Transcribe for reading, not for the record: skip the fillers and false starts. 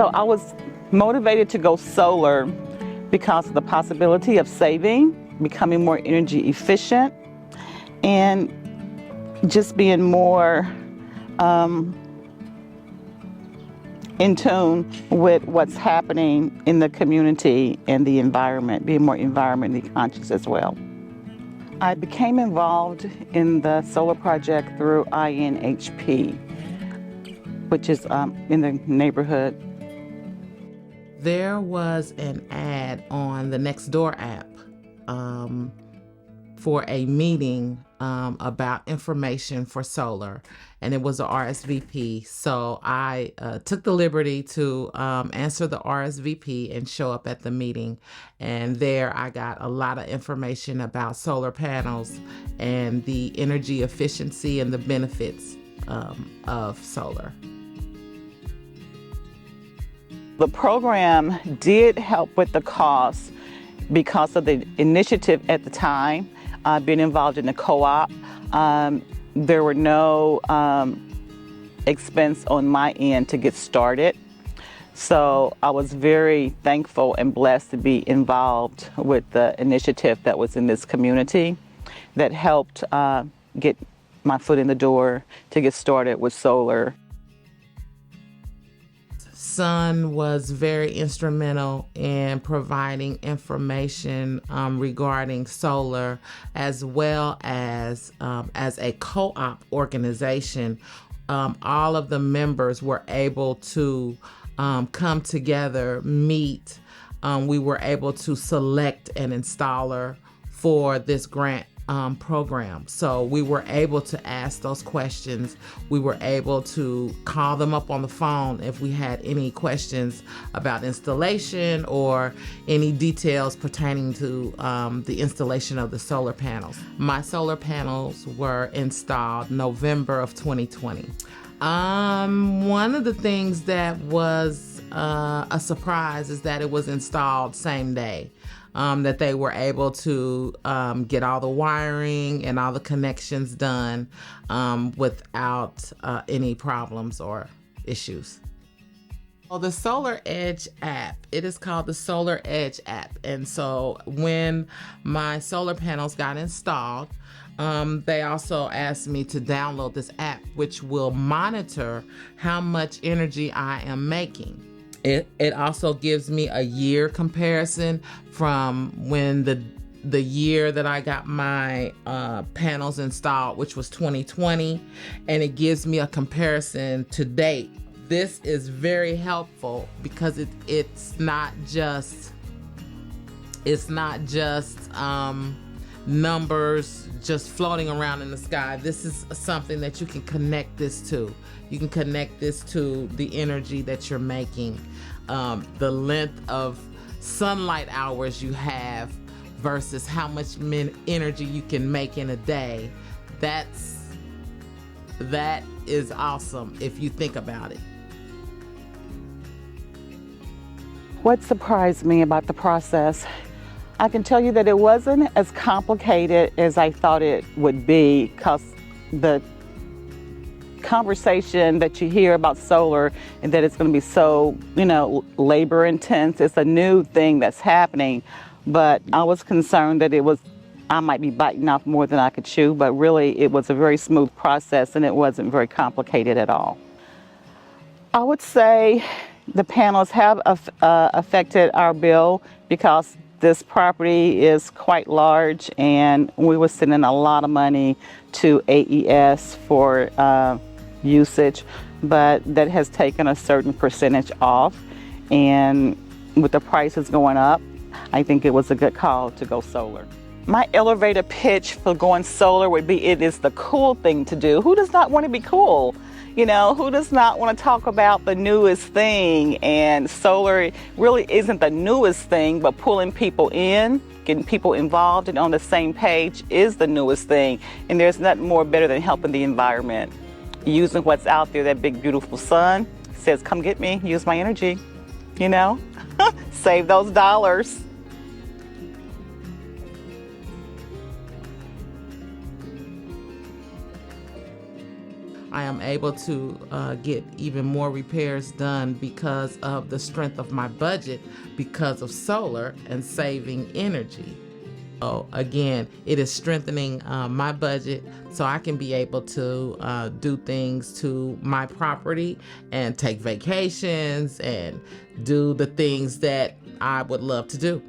So I was motivated to go solar because of the possibility of saving, becoming more energy efficient, and just being more in tune with what's happening in the community and the environment, being more environmentally conscious as well. I became involved in the solar project through INHP, which is in the neighborhood. There was an ad on the Nextdoor app for a meeting about information for solar, and it was a RSVP. So I took the liberty to answer the RSVP and show up at the meeting. And there I got a lot of information about solar panels and the energy efficiency and the benefits of solar. The program did help with the cost because of the initiative at the time, being involved in the co-op. There were no expense on my end to get started. So I was very thankful and blessed to be involved with the initiative that was in this community that helped get my foot in the door to get started with solar. Son was very instrumental in providing information regarding solar, as well as a co-op organization. All of the members were able to come together, meet. We were able to select an installer for this grant program. So we were able to ask those questions. We were able to call them up on the phone if we had any questions about installation or any details pertaining to the installation of the solar panels. My solar panels were installed November of 2020. One of the things that was a surprise is that it was installed same day. That they were able to get all the wiring and all the connections done without any problems or issues. Well, the Solar Edge app, it is called the Solar Edge app. And so when my solar panels got installed, they also asked me to download this app, which will monitor how much energy I am making. It also gives me a year comparison from when the year that I got my panels installed, which was 2020, and it gives me a comparison to date. This is very helpful because it's not just numbers just floating around in the sky. This is something that you can connect this to. You can connect this to the energy that you're making, the length of sunlight hours you have versus how much energy you can make in a day. That is awesome if you think about it. What surprised me about the process? I can tell you that it wasn't as complicated as I thought it would be, because the conversation that you hear about solar and that it's going to be so, labor intense, it's a new thing that's happening. But I was concerned that I might be biting off more than I could chew, but really it was a very smooth process and it wasn't very complicated at all. I would say the panels have affected our bill because this property is quite large and we were sending a lot of money to AES for usage, but that has taken a certain percentage off. And with the prices going up, I think it was a good call to go solar. My elevator pitch for going solar would be, it is the cool thing to do. Who does not want to be cool? Who does not want to talk about the newest thing? And solar really isn't the newest thing, but pulling people in, getting people involved and on the same page is the newest thing. And there's nothing more better than helping the environment. Using what's out there, that big, beautiful sun says, come get me, use my energy, save those dollars. I am able to get even more repairs done because of the strength of my budget because of solar and saving energy. So again, it is strengthening my budget so I can be able to do things to my property and take vacations and do the things that I would love to do.